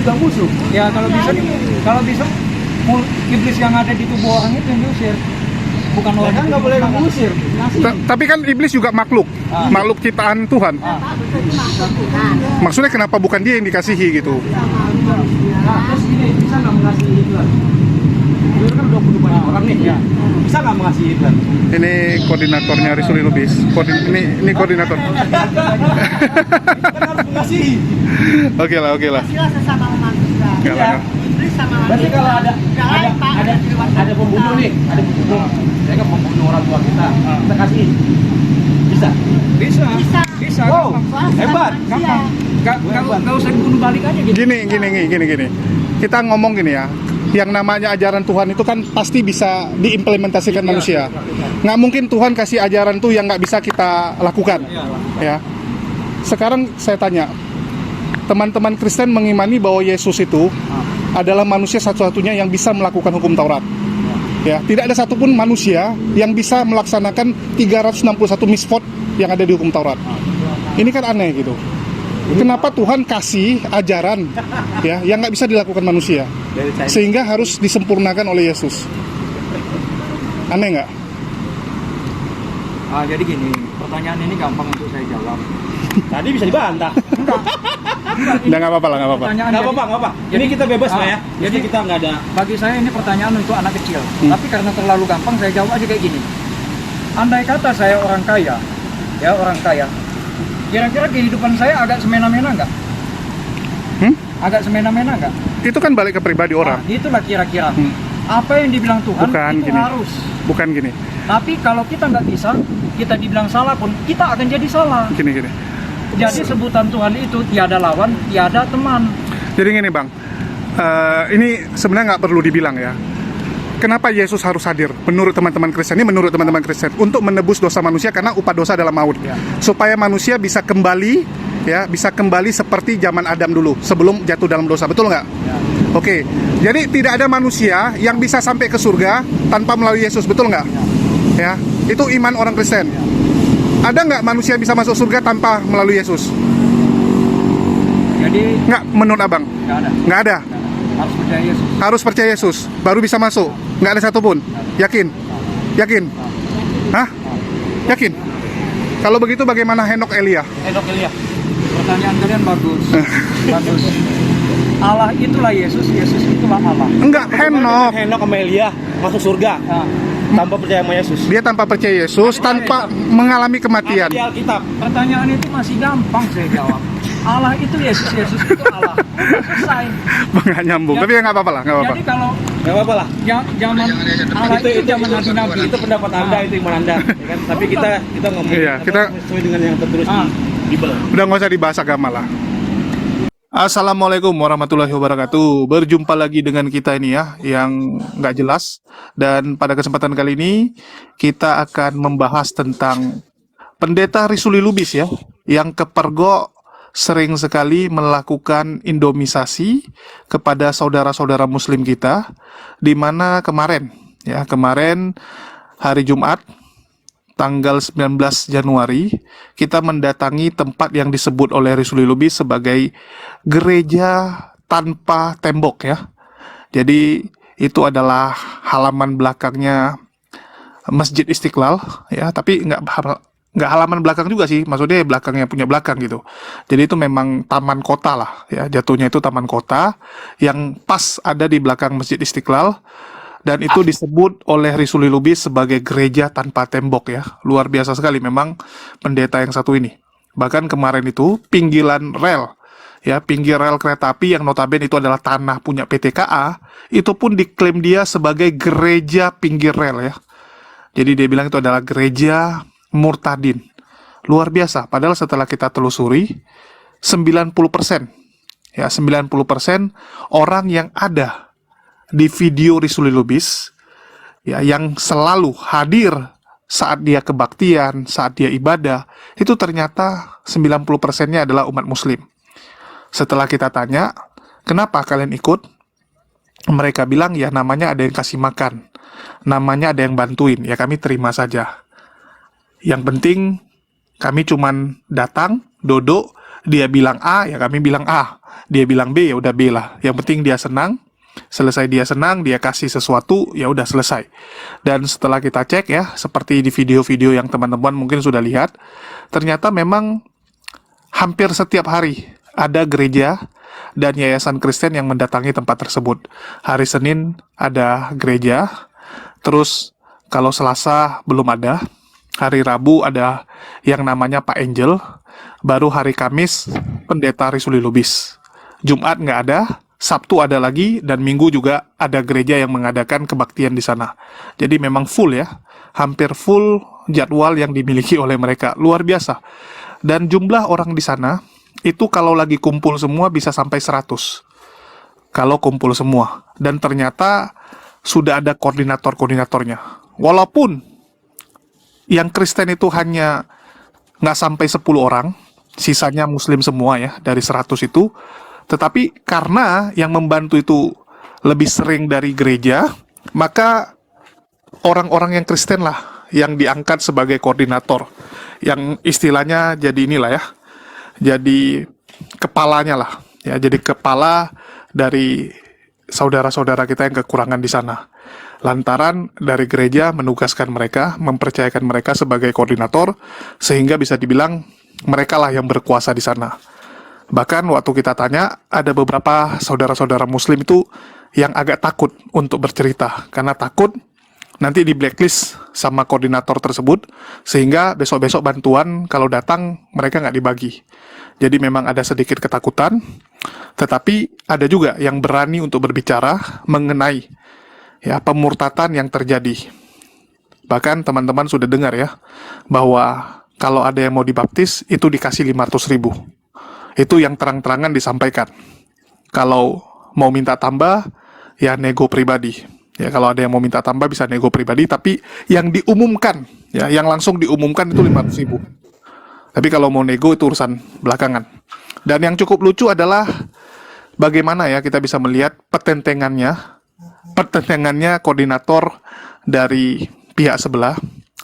juga musuh. Ya kalau bisa iblis yang ada di tubuh orang itu yang diusir. Bukan orang kan nggak boleh mengusir. Tapi kan iblis juga makhluk, makhluk ciptaan Tuhan. Maksudnya kenapa bukan dia yang dikasihi gitu? Nah, terus gini, bisa nggak mengasihi Hitler? Hitler kan 20 banyak orang nih, ya. Bisa nggak mengasihi Hitler? Ini koordinatornya Risuli Lubis. Ini koordinator. Kan harus mengasihi. Oke lah. Kasihlah sesama manusia. Iya. Iblis sama Berarti kalau ada pembunuh nih, ada pembunuh. Saya kan membunuh orang tua kita kasih. Bisa. Wow, Hebat. Gampang. Nggak usah dibunuh balik aja gitu. Gini. Kita ngomong gini ya. Yang namanya ajaran Tuhan itu kan pasti bisa diimplementasikan manusia. Nggak mungkin Tuhan kasih ajaran tuh yang nggak bisa kita lakukan. Ya. Sekarang saya tanya, teman-teman Kristen mengimani bahwa Yesus itu adalah manusia satu-satunya yang bisa melakukan hukum Taurat. Ya, tidak ada satupun manusia yang bisa melaksanakan 361 misfot yang ada di hukum Taurat. Ini kan aneh gitu. Kenapa Tuhan kasih ajaran ya yang nggak bisa dilakukan manusia, sehingga harus disempurnakan oleh Yesus? Aneh nggak? Jadi gini, pertanyaan ini gampang untuk saya jawab. Tadi bisa dibantah. Nggak apa-apa. Nggak apa-apa. Ini kita bebas lah ya. Jadi kita nggak ada. Bagi saya ini pertanyaan untuk anak kecil. Tapi karena terlalu gampang, saya jawab aja kayak gini. Andai kata saya orang kaya, kira-kira kehidupan saya agak semena-mena nggak? Agak semena-mena nggak? Itu kan balik ke pribadi orang. Itulah kira-kira. Apa yang dibilang Tuhan Bukan itu gini. harus. Bukan gini. Tapi kalau kita nggak bisa, kita dibilang salah pun, kita akan jadi salah. Gini. Jadi sebutan Tuhan itu tiada lawan, tiada teman. Jadi gini bang, ini sebenarnya nggak perlu dibilang ya. Kenapa Yesus harus hadir? Menurut teman-teman Kristen, ini menurut teman-teman Kristen, untuk menebus dosa manusia karena upah dosa adalah maut. Supaya manusia bisa kembali, ya, bisa kembali seperti zaman Adam dulu, sebelum jatuh dalam dosa. Betul nggak? Oke. Jadi tidak ada manusia yang bisa sampai ke surga tanpa melalui Yesus. Betul nggak? Ya, itu iman orang Kristen. Ada nggak manusia bisa masuk surga tanpa melalui Yesus? Jadi Nggak, menurut abang? Nggak ada. harus percaya Yesus. Harus percaya Yesus, baru bisa masuk. Nggak ada satupun. Yakin? Hah? Yakin? Kalau begitu bagaimana Henok Elia? Pertanyaan kalian bagus. Bagus. Allah itulah Yesus, Yesus itulah Allah. Enggak, Henok. Henok sama Elia masuk surga tanpa percaya sama Yesus. Dia tanpa percaya Yesus, tanpa mengalami kematian. Di Alkitab. Pertanyaan itu masih gampang saya jawab. Allah itu Yesus, Yesus itu Allah. Selesai. Nggak nyambung, tapi ya nggak apa-apa lah, nggak apa-apa. Jadi kalau Nggak apa-apa lah. zaman Allah itu zaman nabi-nabi. Itu pendapat Anda, itu iman Anda, ya kan? Tapi kita ngomong Iya, kita- sesuai dengan yang tertulis di Bible. Udah nggak usah dibahas agama lah. Assalamualaikum warahmatullahi wabarakatuh. Berjumpa lagi dengan kita ini ya, yang nggak jelas. Dan pada kesempatan kali ini, kita akan membahas tentang Pendeta Risuli Lubis ya, yang kepergok sering sekali melakukan indomisasi kepada saudara-saudara muslim kita, di mana kemarin hari Jumat tanggal 19 Januari kita mendatangi tempat yang disebut oleh Risuli Lubis sebagai gereja tanpa tembok ya. Jadi itu adalah halaman belakangnya Masjid Istiqlal ya, tapi nggak halaman belakang juga sih, maksudnya belakangnya punya belakang gitu. Jadi itu memang taman kota lah ya, jatuhnya itu taman kota yang pas ada di belakang Masjid Istiqlal, dan itu disebut oleh Risuli Lubis sebagai gereja tanpa tembok ya. Luar biasa sekali memang pendeta yang satu ini. Bahkan kemarin itu pinggiran rel ya, pinggir rel kereta api yang notabene itu adalah tanah punya PT KA, itu pun diklaim dia sebagai gereja pinggir rel ya. Jadi dia bilang itu adalah gereja murtadin. Luar biasa, padahal setelah kita telusuri 90% ya, 90% orang yang ada di video Risuli Lubis ya, yang selalu hadir saat dia kebaktian, saat dia ibadah, itu ternyata 90%-nya adalah umat muslim. Setelah kita tanya, kenapa kalian ikut? Mereka bilang ya namanya ada yang kasih makan, namanya ada yang bantuin, ya kami terima saja. Yang penting kami cuman datang, duduk, Dia bilang A, ya kami bilang A. Dia bilang B, ya udah B lah. Yang penting dia senang. Selesai dia senang, dia kasih sesuatu, ya udah selesai. Dan setelah kita cek ya, seperti di video-video yang teman-teman mungkin sudah lihat, ternyata memang hampir setiap hari ada gereja dan yayasan Kristen yang mendatangi tempat tersebut. Hari Senin ada gereja, terus kalau Selasa belum ada, hari Rabu ada yang namanya Pak Angel, baru hari Kamis Pendeta Risuli Lubis. Jumat nggak ada, Sabtu ada lagi, dan Minggu juga ada gereja yang mengadakan kebaktian di sana. Jadi memang full ya, hampir full jadwal yang dimiliki oleh mereka, luar biasa. Dan jumlah orang di sana, itu kalau lagi kumpul semua bisa sampai 100. Kalau kumpul semua. Dan ternyata sudah ada koordinator-koordinatornya. Walaupun yang Kristen itu hanya nggak sampai 10 orang, sisanya Muslim semua ya, dari 100 itu, tetapi karena yang membantu itu lebih sering dari gereja, maka orang-orang yang Kristen lah yang diangkat sebagai koordinator, yang istilahnya jadi inilah ya, jadi kepalanya lah, ya jadi kepala dari saudara-saudara kita yang kekurangan di sana. Lantaran dari gereja menugaskan mereka, mempercayakan mereka sebagai koordinator, sehingga bisa dibilang mereka lah yang berkuasa di sana. Bahkan waktu kita tanya, ada beberapa saudara-saudara Muslim itu yang agak takut untuk bercerita, karena takut nanti di blacklist sama koordinator tersebut, sehingga besok-besok bantuan kalau datang mereka nggak dibagi. Jadi memang ada sedikit ketakutan, tetapi ada juga yang berani untuk berbicara mengenai ya pemurtatan yang terjadi. Bahkan teman-teman sudah dengar ya, bahwa kalau ada yang mau dibaptis, itu dikasih 500.000. Itu yang terang-terangan disampaikan. Kalau mau minta tambah, ya nego pribadi. Ya kalau ada yang mau minta tambah bisa nego pribadi, tapi yang diumumkan, ya yang langsung diumumkan itu 500.000. Tapi kalau mau nego itu urusan belakangan. Dan yang cukup lucu adalah bagaimana ya kita bisa melihat pertentangannya koordinator dari pihak sebelah.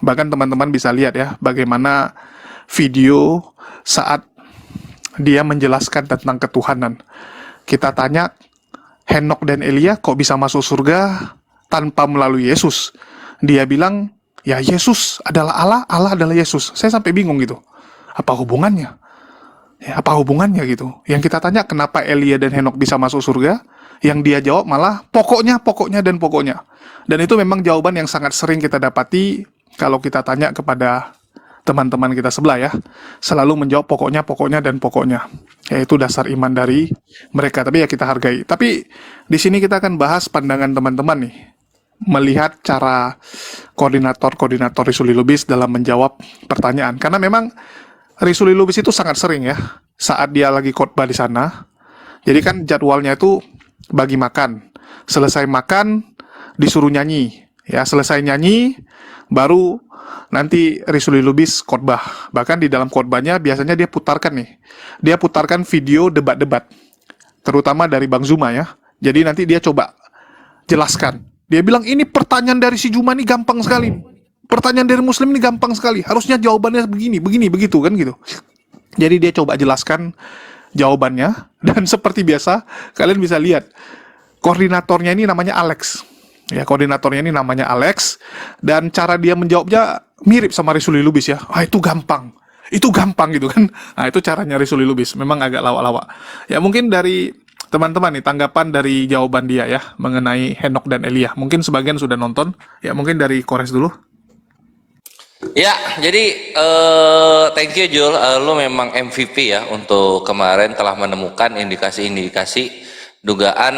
Bahkan teman-teman bisa lihat ya bagaimana video saat dia menjelaskan tentang ketuhanan. Kita tanya, Henok dan Elia kok bisa masuk surga tanpa melalui Yesus? Dia bilang, ya Yesus adalah Allah, Allah adalah Yesus. Saya sampai bingung gitu. Apa hubungannya? Ya, apa hubungannya gitu? Yang kita tanya, kenapa Elia dan Henok bisa masuk surga? Yang dia jawab malah, pokoknya, dan pokoknya. Dan itu memang jawaban yang sangat sering kita dapati kalau kita tanya kepada teman-teman kita sebelah ya, selalu menjawab pokoknya, dan pokoknya. Yaitu dasar iman dari mereka, tapi ya kita hargai. Tapi di sini kita akan bahas pandangan teman-teman nih, melihat cara koordinator Risuli Lubis dalam menjawab pertanyaan. Karena memang Risuli Lubis itu sangat sering ya, saat dia lagi khotbah di sana. Jadi kan jadwalnya itu bagi makan. Selesai makan, disuruh nyanyi. Ya, selesai nyanyi, baru nanti Risuli Lubis khotbah. Bahkan di dalam khotbahnya biasanya dia putarkan nih. Dia putarkan video debat-debat. Terutama dari Bang Zuma ya. Jadi nanti dia coba jelaskan. Dia bilang ini pertanyaan dari si Zuma ini gampang sekali. Pertanyaan dari Muslim ini gampang sekali. Harusnya jawabannya begini, begitu kan gitu. Jadi dia coba jelaskan jawabannya. Dan seperti biasa, kalian bisa lihat. Koordinatornya ini namanya Alex. Ya, koordinatornya ini namanya Alex, dan cara dia menjawabnya mirip sama Risuli Lubis ya. Itu gampang gitu kan. Nah, itu caranya Risuli Lubis, memang agak lawak-lawak. Ya, mungkin dari teman-teman nih, tanggapan dari jawaban dia ya, mengenai Henok dan Elia. Mungkin sebagian sudah nonton, ya mungkin dari Kores dulu. Ya, jadi thank you Jul, lu memang MVP ya untuk kemarin telah menemukan indikasi-indikasi dugaan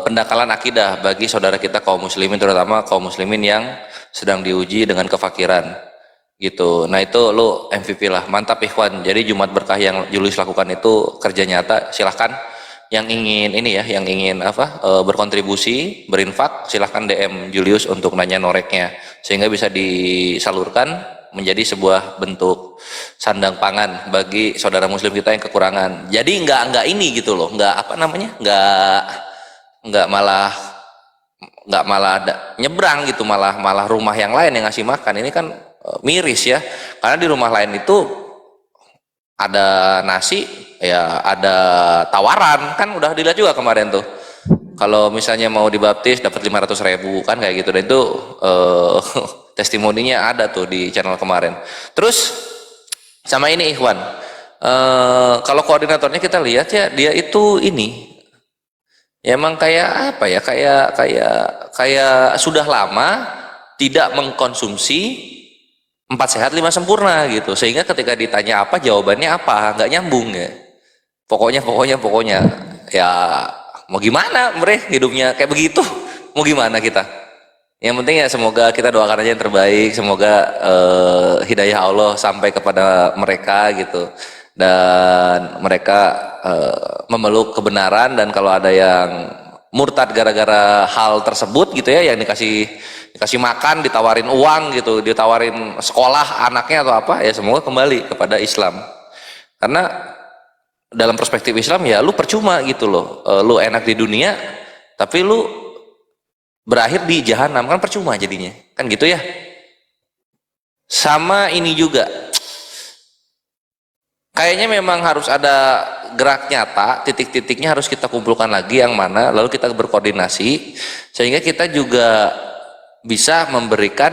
pendangkalan akidah bagi saudara kita kaum muslimin, terutama kaum muslimin yang sedang diuji dengan kefakiran gitu. Nah itu lo MVP lah, mantap Ikhwan. Jadi Jumat Berkah yang Julius lakukan itu kerja nyata. Silahkan yang ingin ini ya, yang ingin berkontribusi, berinfak, silahkan DM Julius untuk nanya noreknya, sehingga bisa disalurkan menjadi sebuah bentuk sandang pangan bagi saudara muslim kita yang kekurangan. Jadi nggak ini gitu loh, nggak malah nyebrang gitu, malah rumah yang lain yang ngasih makan. Ini kan miris ya, karena di rumah lain itu ada nasi, ya ada tawaran, kan udah dilihat juga kemarin tuh. Kalau misalnya mau dibaptis dapat 500.000 kan kayak gitu, dan itu testimoninya ada tuh di channel kemarin. Terus sama ini Ikhwan, kalau koordinatornya kita lihat ya, dia itu ini ya emang kayak apa ya, kayak sudah lama tidak mengkonsumsi 4 sehat 5 sempurna gitu, sehingga ketika ditanya apa jawabannya apa, nggak nyambung ya. Pokoknya ya mau gimana mereka hidupnya kayak begitu, mau gimana kita. Yang penting ya semoga kita doakan aja yang terbaik, semoga hidayah Allah sampai kepada mereka gitu, dan mereka memeluk kebenaran. Dan kalau ada yang murtad gara-gara hal tersebut gitu ya, yang dikasih makan, ditawarin uang gitu, ditawarin sekolah anaknya atau apa, ya semoga kembali kepada Islam. Karena dalam perspektif Islam ya lu percuma gitu loh, lu enak di dunia tapi lu berakhir di jahanam, kan percuma jadinya, kan gitu ya. Sama ini juga kayaknya memang harus ada gerak nyata, titik-titiknya harus kita kumpulkan lagi yang mana, lalu kita berkoordinasi sehingga kita juga bisa memberikan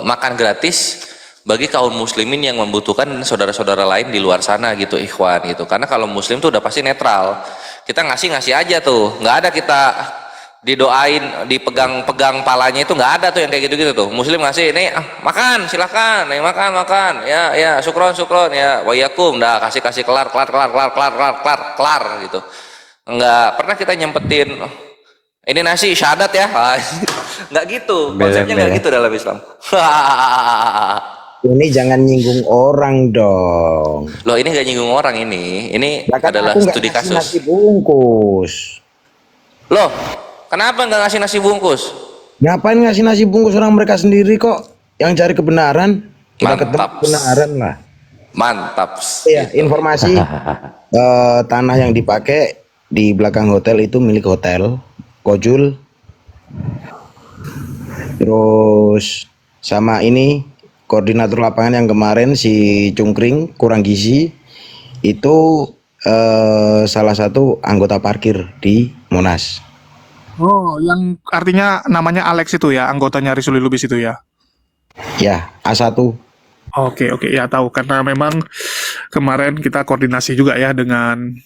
makan gratis bagi kaum muslimin yang membutuhkan, saudara-saudara lain di luar sana gitu Ikhwan gitu. Karena kalau muslim tuh udah pasti netral, kita ngasih aja tuh, nggak ada kita didoain, dipegang-pegang palanya, itu nggak ada tuh yang kayak gitu-gitu tuh. Muslim ngasih, nih makan silahkan, nih makan ya syukron ya wayakum, dah kasih kelar gitu. Nggak pernah kita nyempetin ini nasi syahadat ya, nggak gitu konsepnya, nggak gitu dalam Islam. Ini jangan nyinggung orang dong. Loh ini nggak nyinggung orang, ini Nah, kan adalah aku nggak studi ngasih kasus. nasi bungkus. Loh kenapa nggak ngasih nasi bungkus? Ngapain ngasih nasi bungkus, orang mereka sendiri kok yang cari kebenaran. Kita ketemu Mantap. kebenaran lah. Mantap. Iya, informasi tanah yang dipakai di belakang hotel itu milik hotel Kojul. Terus sama ini koordinator lapangan yang kemarin si Cungkring kurang gizi itu salah satu anggota parkir di Monas. Oh, yang artinya namanya Alex itu ya, anggotanya Risuli Lubis itu ya. Ya, A1. Oke, ya tahu, karena memang kemarin kita koordinasi juga ya dengan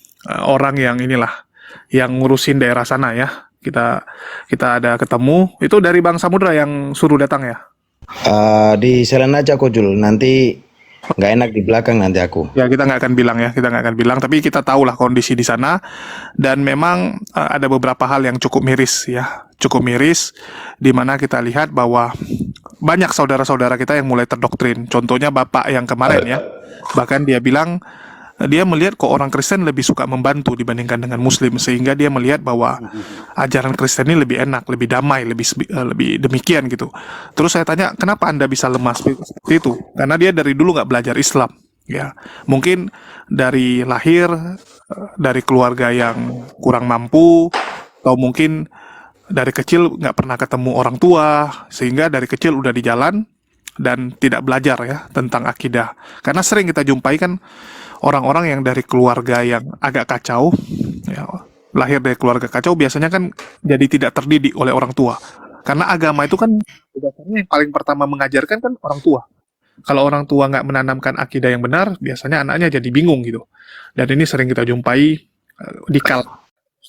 orang yang inilah, yang ngurusin daerah sana ya. Kita ada ketemu, itu dari Bang Samudra yang suruh datang ya. Di selen aja Kojul, nanti nggak enak di belakang nanti aku. Ya kita nggak akan bilang, tapi kita tahulah kondisi di sana, dan memang ada beberapa hal yang cukup miris, di mana kita lihat bahwa banyak saudara-saudara kita yang mulai terdoktrin. Contohnya bapak yang kemarin ya, bahkan dia bilang dia melihat kok orang Kristen lebih suka membantu dibandingkan dengan Muslim, sehingga dia melihat bahwa ajaran Kristen ini lebih enak, lebih damai, lebih demikian gitu. Terus saya tanya, kenapa Anda bisa lemah seperti itu? Karena dia dari dulu nggak belajar Islam, ya. Mungkin dari lahir dari keluarga yang kurang mampu, atau mungkin dari kecil nggak pernah ketemu orang tua, sehingga dari kecil udah di jalan dan tidak belajar ya tentang akidah. Karena sering kita jumpai kan orang-orang yang dari keluarga yang agak kacau, ya, lahir dari keluarga kacau, biasanya kan jadi tidak terdidik oleh orang tua. Karena agama itu kan dasarnya yang paling pertama mengajarkan kan orang tua. Kalau orang tua nggak menanamkan akidah yang benar, biasanya anaknya jadi bingung gitu. Dan ini sering kita jumpai di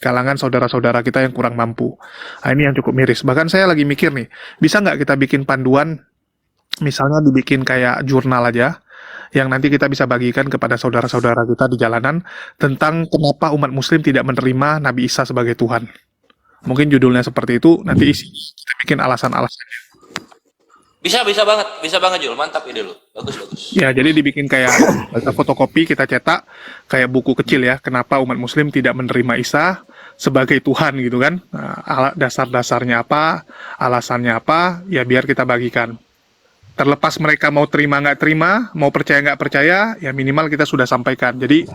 kalangan saudara-saudara kita yang kurang mampu. Nah, ini yang cukup miris. Bahkan saya lagi mikir nih, bisa nggak kita bikin panduan, misalnya dibikin kayak jurnal aja, yang nanti kita bisa bagikan kepada saudara-saudara kita di jalanan tentang kenapa umat muslim tidak menerima Nabi Isa sebagai Tuhan. Mungkin judulnya seperti itu, nanti kita bikin alasan-alasannya. Bisa banget Jul, mantap ide lu, bagus. Ya, jadi dibikin kayak fotokopi, kita cetak kayak buku kecil ya, kenapa umat muslim tidak menerima Isa sebagai Tuhan gitu kan. Nah, dasar-dasarnya apa, alasannya apa, ya biar kita bagikan. Terlepas mereka mau terima nggak terima, mau percaya nggak percaya, ya minimal kita sudah sampaikan. Jadi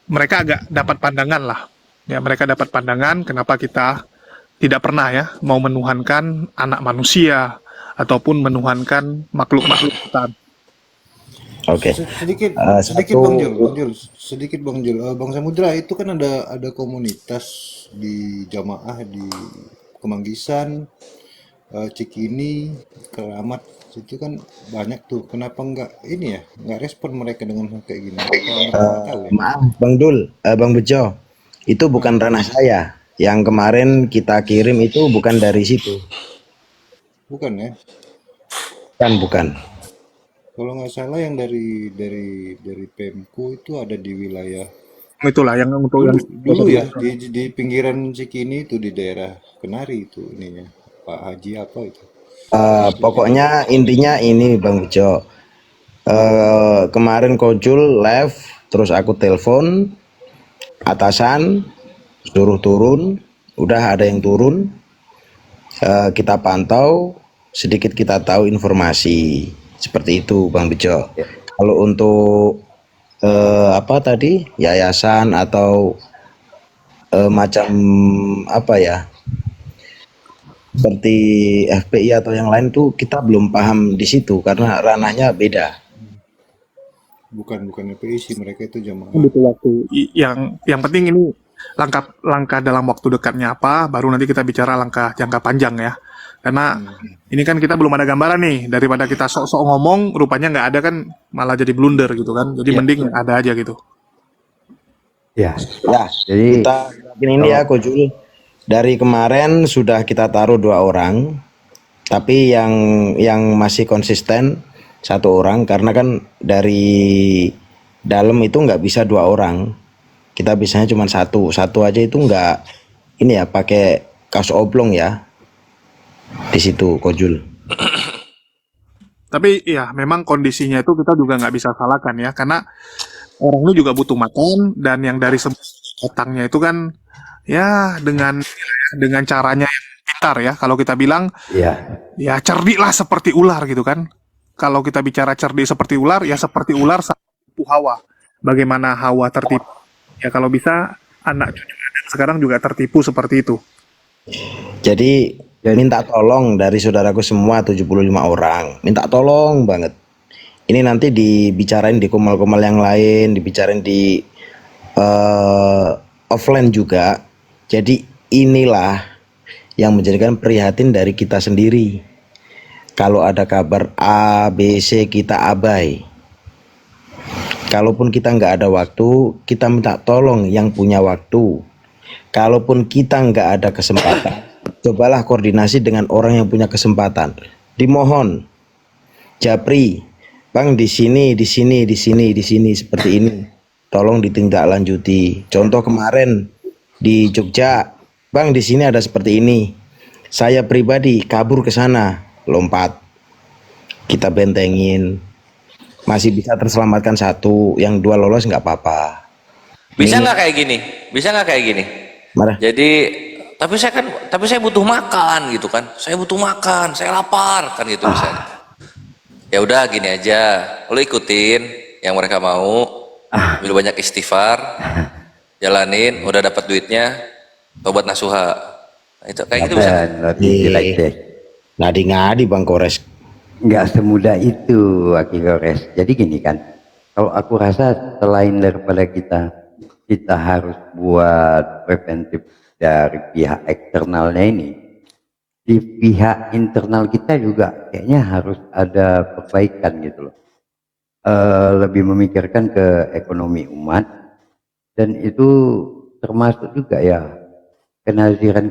mereka agak dapat pandangan lah. Ya, mereka dapat pandangan kenapa kita tidak pernah ya mau menuhankan anak manusia ataupun menuhankan makhluk-makhluk hutan. Oke. Sedikit sedikit Satu, sedikit Bang Jul. Bang Samudra itu kan ada komunitas di jamaah di Kemanggisan, Cikini, Keramat itu kan banyak tuh. Kenapa nggak ini ya? Nggak respon mereka dengan hal kayak gini? Apa mereka nggak tahu ya? maaf Bang Dul, Bang Bejo, itu bukan ranah saya. Yang kemarin kita kirim itu bukan dari situ. Bukan ya? Bukan. Kalau nggak salah yang dari Pemko itu ada di wilayah Itulah yang untuk yang dulu ya di pinggiran Cikini itu di daerah Kenari itu ininya Pak Haji apa itu. Pokoknya intinya ini Bang Bejo. Kemarin Kojul live, terus aku telepon atasan, suruh turun, udah ada yang turun. Kita pantau, sedikit kita tahu informasi seperti itu Bang Bejo. Kalau untuk apa tadi yayasan atau macam apa ya seperti FPI atau yang lain tuh kita belum paham di situ karena ranahnya beda. Bukan FPI sih, mereka itu jamaah. butuh waktu. Yang penting ini langkah dalam waktu dekatnya apa, baru nanti kita bicara langkah jangka panjang ya. Karena ini kan kita belum ada gambaran nih, daripada kita sok-sok ngomong, rupanya nggak ada kan malah jadi blunder gitu kan. Jadi mending ada aja gitu. Ya, Ya, jadi kita ini ya Kojul. Dari kemarin sudah kita taruh 2 orang, tapi yang masih konsisten 1 orang karena kan dari dalam itu nggak bisa 2 orang. Kita bisanya cuma satu aja itu nggak ini ya pakai kaos oblong ya di situ Kojul. Tapi ya memang kondisinya itu kita juga nggak bisa salahkan ya, karena orang itu juga butuh makan dan yang dari datangnya itu kan ya dengan caranya yang pintar ya. Kalau kita bilang ya cerdik lah seperti ular gitu kan. Kalau kita bicara cerdik seperti ular, ya seperti ular tipu Hawa. Bagaimana Hawa tertipu? Ya kalau bisa anak cucu Adam sekarang juga tertipu seperti itu. Jadi minta tolong dari saudaraku semua 75 orang. Minta tolong banget. Ini nanti dibicarain di kumal-kumal yang lain, dibicarain di offline juga. Jadi inilah yang menjadikan prihatin dari kita sendiri. Kalau ada kabar A, B, C kita abai. Kalaupun kita nggak ada waktu, kita minta tolong yang punya waktu. Kalaupun kita nggak ada kesempatan, cobalah koordinasi dengan orang yang punya kesempatan. Dimohon, Japri, Bang di sini seperti ini. Tolong ditindaklanjuti. Contoh kemarin di Jogja, Bang di sini ada seperti ini. Saya pribadi kabur ke sana, lompat. Kita bentengin. Masih bisa terselamatkan 1, yang 2 lolos nggak apa-apa. Bisa nggak kayak gini? Bisa nggak kayak gini? Marah. Jadi tapi saya butuh makan gitu kan. Saya butuh makan, saya lapar kan gitu misalnya. Ya udah gini aja, lo ikutin yang mereka mau, ambil banyak istighfar, jalanin, udah dapat duitnya, tobat nasuha. Nah, itu kayak gitu bisa. lebih like deh. Ngadi-ngadi Bang Kores. Nggak semudah itu Aki Gores. Jadi gini kan, kalau aku rasa selain daripada kita harus buat preventif dari pihak eksternalnya ini, di pihak internal kita juga kayaknya harus ada perbaikan gitu loh. Lebih memikirkan ke ekonomi umat, dan itu termasuk juga ya kenaziran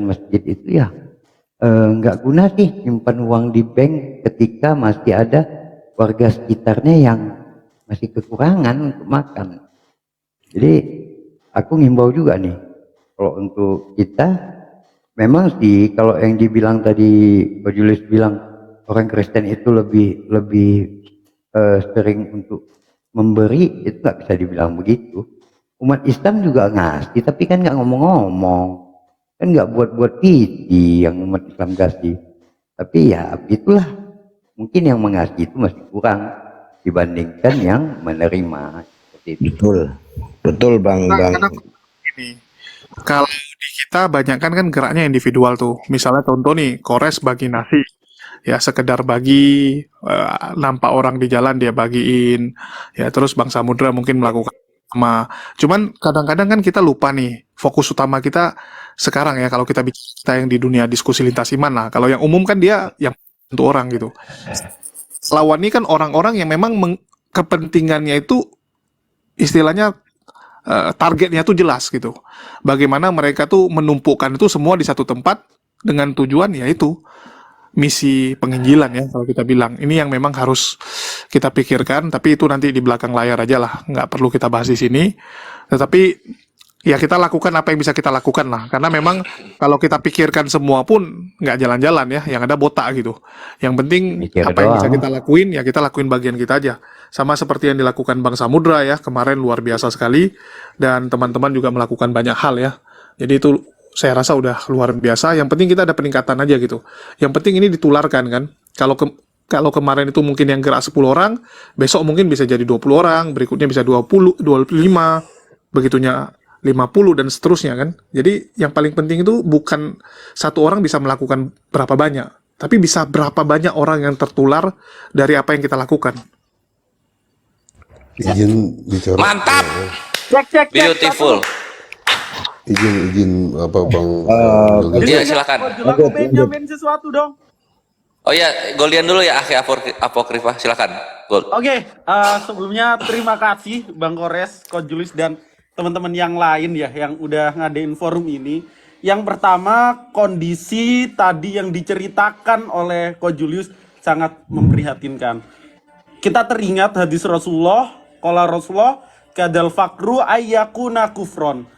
masjid itu ya nggak guna sih simpan uang di bank ketika masih ada warga sekitarnya yang masih kekurangan untuk makan. Jadi aku ngimbau juga nih, kalau untuk kita memang sih kalau yang dibilang tadi Pak Julius bilang orang Kristen itu lebih sering untuk memberi, itu nggak bisa dibilang begitu. Umat Islam juga ngasih tapi kan nggak ngomong-ngomong, kan nggak buat visi yang umat Islam kasih. Tapi ya itulah, mungkin yang mengasih itu masih kurang dibandingkan yang menerima seperti itu. Betul Bang. Karena ini kalau di kita banyak kan geraknya individual tuh. Misalnya contoh nih, Kores bagi nasi, ya sekedar bagi, nampak orang di jalan dia bagiin, ya terus Bang Samudra mungkin melakukan sama. Cuman kadang-kadang kan kita lupa nih, fokus utama kita sekarang ya, kalau kita bicara kita yang di dunia diskusi lintas iman lah, kalau yang umum kan dia yang untuk orang gitu. Lawan ini kan orang-orang yang memang kepentingannya itu istilahnya targetnya tuh jelas gitu. Bagaimana mereka tuh menumpukan itu semua di satu tempat dengan tujuan yaitu misi penginjilan ya, kalau kita bilang. Ini yang memang harus kita pikirkan, tapi itu nanti di belakang layar aja lah, nggak perlu kita bahas di sini. Tetapi ya kita lakukan apa yang bisa kita lakukan lah, karena memang kalau kita pikirkan semua pun nggak jalan-jalan ya, yang ada botak gitu. Yang penting Mikir apa yang bisa doang. kita lakuin, ya kita lakuin bagian kita aja. Sama seperti yang dilakukan Bang Samudra ya, kemarin luar biasa sekali, dan teman-teman juga melakukan banyak hal ya. Jadi itu saya rasa udah luar biasa. Yang penting kita ada peningkatan aja gitu. Yang penting ini ditularkan kan. Kalau kemarin itu mungkin yang gerak 10 orang, besok mungkin bisa jadi 20 orang, berikutnya bisa 20, 25, begitunya 50 dan seterusnya kan. Jadi yang paling penting itu bukan satu orang bisa melakukan berapa banyak, tapi bisa berapa banyak orang yang tertular dari apa yang kita lakukan. Izin bicara. Mantap, Cek. beautiful. Izin apa Bang? Iya silakan. Aku pengen nyampein sesuatu dong. Oh ya, Goldian dulu ya, Akhi Apokrifa, silakan. Gold. Oke, sebelumnya terima kasih Bang Kores, Coach Julius dan teman-teman yang lain ya yang udah ngadain forum ini. Yang pertama, kondisi tadi yang diceritakan oleh Coach Julius sangat memprihatinkan. Kita teringat hadis Rasulullah, qala Rasulullah, kadal fakru ayyakuna kufron.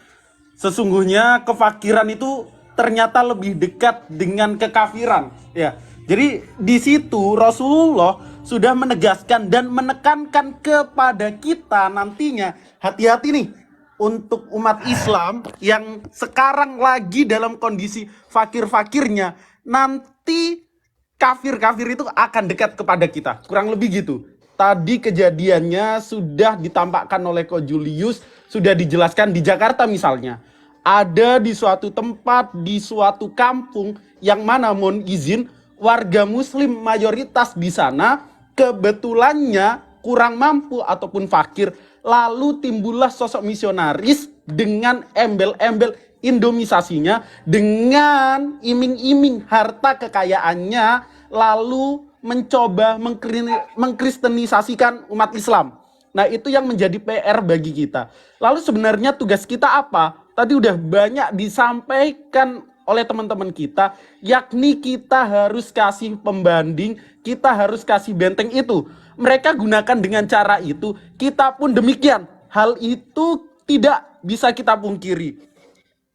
Sesungguhnya kefakiran itu ternyata lebih dekat dengan kekafiran ya. Jadi di situ Rasulullah sudah menegaskan dan menekankan kepada kita nantinya, hati-hati nih untuk umat Islam yang sekarang lagi dalam kondisi fakir-fakirnya, nanti kafir-kafir itu akan dekat kepada kita. Kurang lebih gitu. Tadi kejadiannya sudah ditampakkan oleh Ko Julius, sudah dijelaskan di Jakarta misalnya. Ada di suatu tempat, di suatu kampung yang mana mohon izin warga muslim mayoritas di sana kebetulannya kurang mampu ataupun fakir. Lalu timbullah sosok misionaris dengan embel-embel indomisasinya, dengan iming-iming harta kekayaannya, lalu mencoba mengkristenisasikan umat Islam. Nah itu yang menjadi PR bagi kita. Lalu sebenarnya tugas kita apa? Tadi udah banyak disampaikan oleh teman-teman kita, yakni kita harus kasih pembanding, kita harus kasih benteng itu. Mereka gunakan dengan cara itu, kita pun demikian. Hal itu tidak bisa kita pungkiri.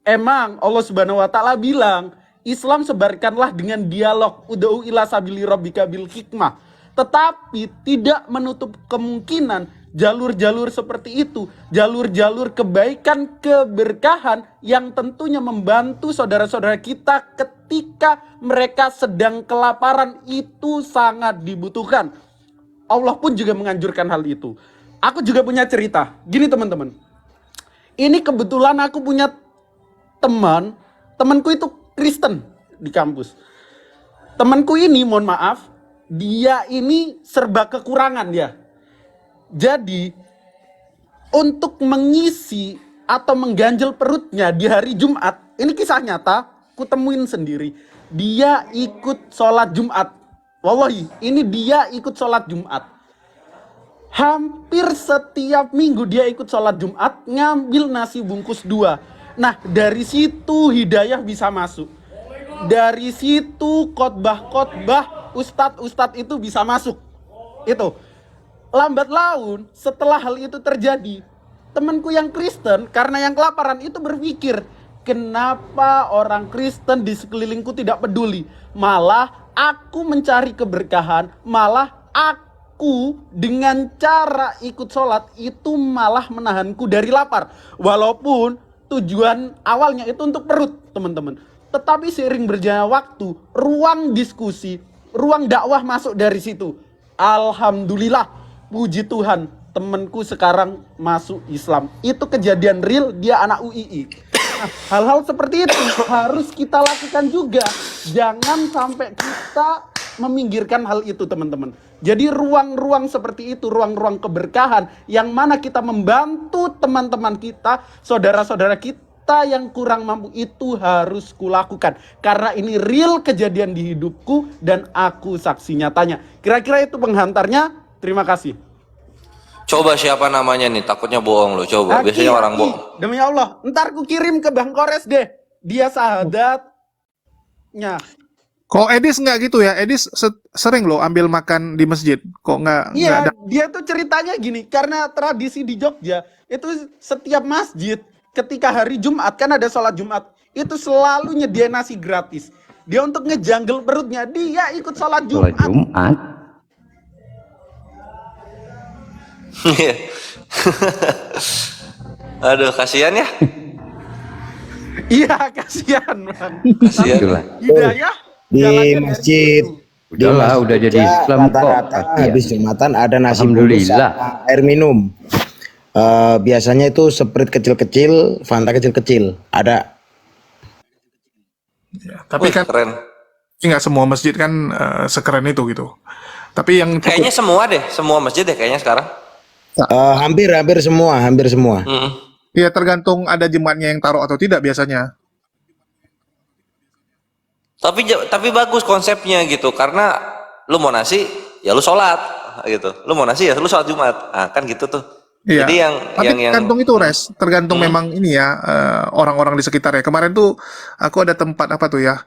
Emang Allah Subhanahu wa taala bilang, Islam sebarkanlah dengan dialog, ud'u ila sabili rabbika bil hikmah. Tetapi tidak menutup kemungkinan jalur-jalur seperti itu, jalur-jalur kebaikan, keberkahan yang tentunya membantu saudara-saudara kita ketika mereka sedang kelaparan itu sangat dibutuhkan. Allah pun juga menganjurkan hal itu. Aku juga punya cerita. Gini teman-teman. Ini kebetulan aku punya temanku itu Kristen di kampus. Temanku ini mohon maaf, dia ini serba kekurangan ya. Jadi untuk mengisi atau mengganjel perutnya di hari Jumat, ini kisah nyata, ku temuin sendiri. Dia ikut sholat Jumat. Wallahi, ini dia ikut sholat Jumat. Hampir setiap minggu dia ikut sholat Jumat, ngambil nasi bungkus 2. Nah, dari situ hidayah bisa masuk. Dari situ khotbah-khotbah ustadz-ustadz itu bisa masuk. Itu. Lambat laun, setelah hal itu terjadi, temanku yang Kristen, karena yang kelaparan itu berpikir, kenapa orang Kristen di sekelilingku tidak peduli? Malah aku mencari keberkahan, malah aku dengan cara ikut sholat itu malah menahanku dari lapar. Walaupun tujuan awalnya itu untuk perut, teman-teman. Tetapi seiring berjalannya waktu, ruang diskusi, ruang dakwah masuk dari situ. Alhamdulillah, puji Tuhan, temanku sekarang masuk Islam. Itu kejadian real, dia anak UII. Nah, hal-hal seperti itu harus kita lakukan juga. Jangan sampai kita meminggirkan hal itu, teman-teman. Jadi ruang-ruang seperti itu, ruang-ruang keberkahan yang mana kita membantu teman-teman kita, saudara-saudara kita yang kurang mampu, itu harus kulakukan. Karena ini real kejadian di hidupku dan aku saksi nyatanya. Kira-kira itu penghantarnya. Terima kasih. Coba siapa namanya nih? Takutnya bohong loh. Coba. Biasanya orang bohong. Demi Allah, ntar ku kirim ke Bang Kores deh. Dia sahadatnya. Kok Edis nggak gitu ya? Edis sering loh ambil makan di masjid. Kok nggak Iya, ada? dia tuh ceritanya gini, karena tradisi di Jogja, itu setiap masjid ketika hari Jumat, kan ada sholat Jumat, itu selalu nyediain nasi gratis. Dia untuk ngejanggel perutnya, dia ikut sholat Sholat Jumat. Jumat. Aduh, kasihan ya. Iya, kasihan Bang. Kasihan. Itulah. Hidayah Di jalannya dari masjid situ. Udahlah, udah jadi Islam kok. rata-rata Pasti ya. habis Jumatan ada nasi bungkus Alhamdulillah. sama air minum. Biasanya itu Sprite kecil-kecil, Fanta kecil-kecil. Ada. Ya, tapi Wih, kan keren. nggak semua masjid kan sekeren itu gitu. Tapi yang cukup Kayaknya semua deh, semua masjid deh kayaknya sekarang. Hampir semua. Mm. ya tergantung ada jemaatnya yang taruh atau tidak biasanya. Tapi bagus konsepnya gitu, karena lu mau nasi ya lu sholat gitu, lu mau nasi ya lu sholat Jumat, kan gitu tuh. Iya. Jadi Tapi tergantung itu Res, tergantung memang ini ya orang-orang di sekitar ya. Kemarin tuh aku ada tempat apa tuh ya,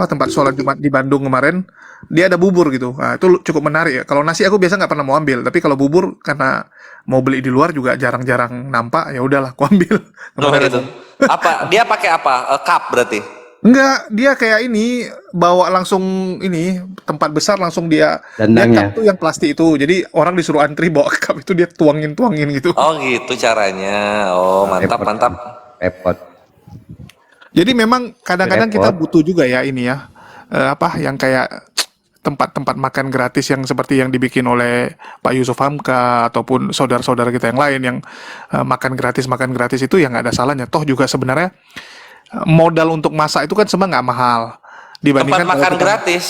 tempat sholat Jumat di Bandung kemarin, dia ada bubur gitu. Nah, itu cukup menarik ya. Kalau nasi aku biasa nggak pernah mau ambil, tapi kalau bubur karena mau beli di luar juga jarang-jarang nampak, ya udahlah aku ambil. Oh, gitu. Apa dia pakai apa? Cup berarti? Enggak, dia kayak ini bawa langsung ini tempat besar langsung dia Dandangnya. cup tuh yang plastik itu. Jadi orang disuruh antri bawa cup itu dia tuangin gitu. Oh gitu caranya. Oh mantap Repot. mantap. Repot. Jadi memang kadang-kadang kita Repot. butuh juga ya ini ya yang kayak tempat-tempat makan gratis yang seperti yang dibikin oleh Pak Yusuf Hamka ataupun saudara-saudara kita yang lain yang makan gratis itu yang nggak ada salahnya. Toh juga sebenarnya modal untuk masak itu kan sebenarnya nggak mahal dibandingkan Tempat kalau makan kita gratis.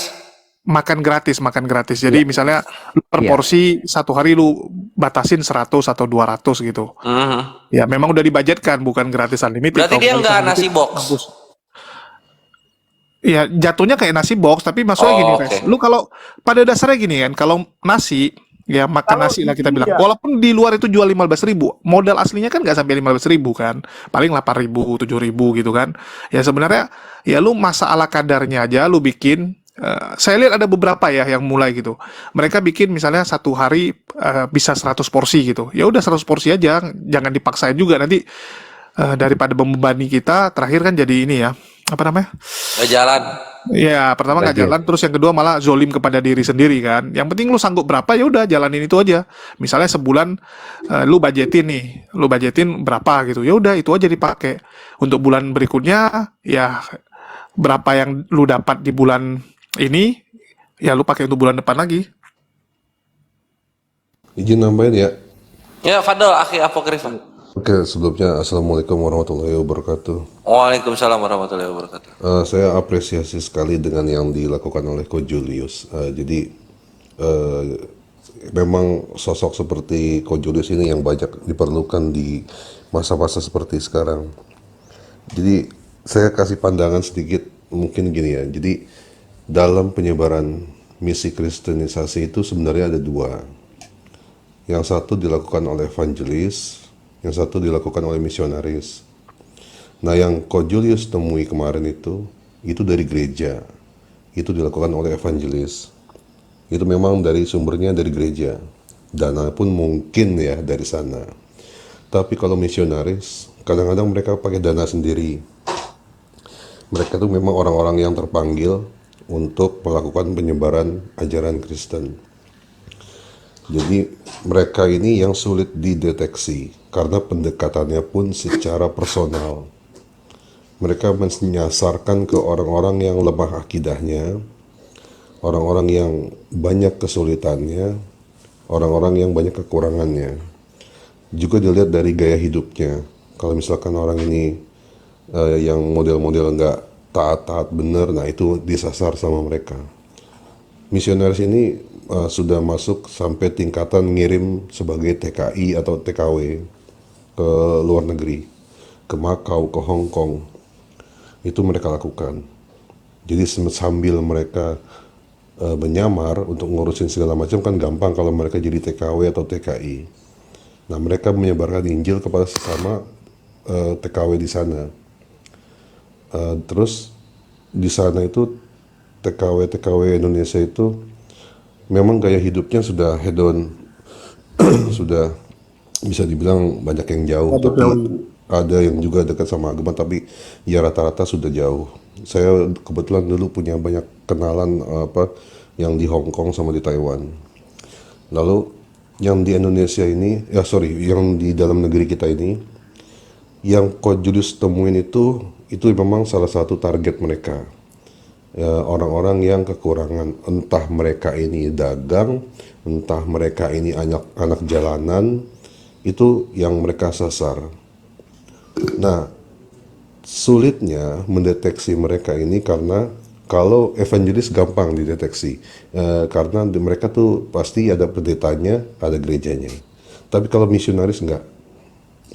makan gratis. Jadi misalnya lu per Iya. porsi satu hari lu batasin 100 atau 200 gitu. Mhm. Ya memang udah dibudgetkan, bukan gratis unlimited. Berarti Kalau dia gratis nggak unlimited, nasi box. bagus. Ya jatuhnya kayak nasi box, tapi maksudnya Oh, gini, oke. Res. Lu kalau pada dasarnya gini kan, kalau nasi ya makan Kalau nasi lah di kita bilang. India. Walaupun di luar itu jual 15.000, modal aslinya kan nggak sampai 15.000 kan, paling 8.000, 7.000 gitu kan. Ya sebenarnya ya lu masak ala kadarnya aja, lu bikin. Saya lihat ada beberapa ya yang mulai gitu. Mereka bikin misalnya satu hari bisa 100 porsi gitu. Ya udah 100 porsi aja, jangan dipaksain juga nanti daripada membebani kita. Terakhir kan jadi ini ya, apa namanya? Nggak jalan. Ya, pertama nggak Budget. jalan, terus yang kedua malah zolim kepada diri sendiri kan. Yang penting lu sanggup berapa ya udah jalanin itu aja. Misalnya sebulan lu budgetin berapa gitu. Ya udah itu aja dipakai. Untuk bulan berikutnya ya berapa yang lu dapat di bulan ini ya lu pakai untuk bulan depan lagi. Izin nambahin ya. Ya Fadol, akhi apokrifan. Oke, sebelumnya Assalamualaikum warahmatullahi wabarakatuh. Waalaikumsalam warahmatullahi wabarakatuh. Saya apresiasi sekali dengan yang dilakukan oleh Ko Julius. Jadi memang sosok seperti Ko Julius ini yang banyak diperlukan di masa-masa seperti sekarang. Jadi saya kasih pandangan sedikit mungkin gini ya. Jadi dalam penyebaran misi kristenisasi itu sebenarnya ada dua. Yang satu dilakukan oleh evangelis, yang satu dilakukan oleh misionaris. Nah, yang Ko Julius temui kemarin itu dari gereja. Itu dilakukan oleh evangelis. Itu memang dari sumbernya dari gereja. Dana pun mungkin ya dari sana. Tapi kalau misionaris, kadang-kadang mereka pakai dana sendiri. Mereka tuh memang orang-orang yang terpanggil untuk melakukan penyebaran ajaran Kristen. Jadi mereka ini yang sulit dideteksi karena pendekatannya pun secara personal. Mereka menyasarkan ke orang-orang yang lemah akidahnya, orang-orang yang banyak kesulitannya, orang-orang yang banyak kekurangannya. Juga dilihat dari gaya hidupnya. Kalau misalkan orang ini yang model-model nggak taat-taat bener, nah itu disasar sama mereka. misionaris ini sudah masuk sampai tingkatan ngirim sebagai TKI atau TKW ke luar negeri, ke Makau, ke Hong Kong. Itu mereka lakukan. Jadi sambil mereka menyamar untuk ngurusin segala macam kan gampang kalau mereka jadi TKW atau TKI. Nah, mereka menyebarkan Injil kepada sesama TKW di sana. Terus di sana itu TKW Indonesia itu memang gaya hidupnya sudah hedon, sudah bisa dibilang banyak yang jauh, tapi ada yang juga dekat sama agama, tapi ya rata-rata sudah jauh. Saya kebetulan dulu punya banyak kenalan yang di Hong Kong sama di Taiwan. Lalu yang di Indonesia ini, yang di dalam negeri kita ini, yang Coach Julius temuin itu memang salah satu target mereka. Ya, orang-orang yang kekurangan, entah mereka ini dagang, entah mereka ini anak-anak jalanan, itu yang mereka sasar. Nah, sulitnya mendeteksi mereka ini karena kalau evangelis gampang dideteksi, karena mereka tuh pasti ada pendetanya, ada gerejanya. Tapi kalau misionaris enggak,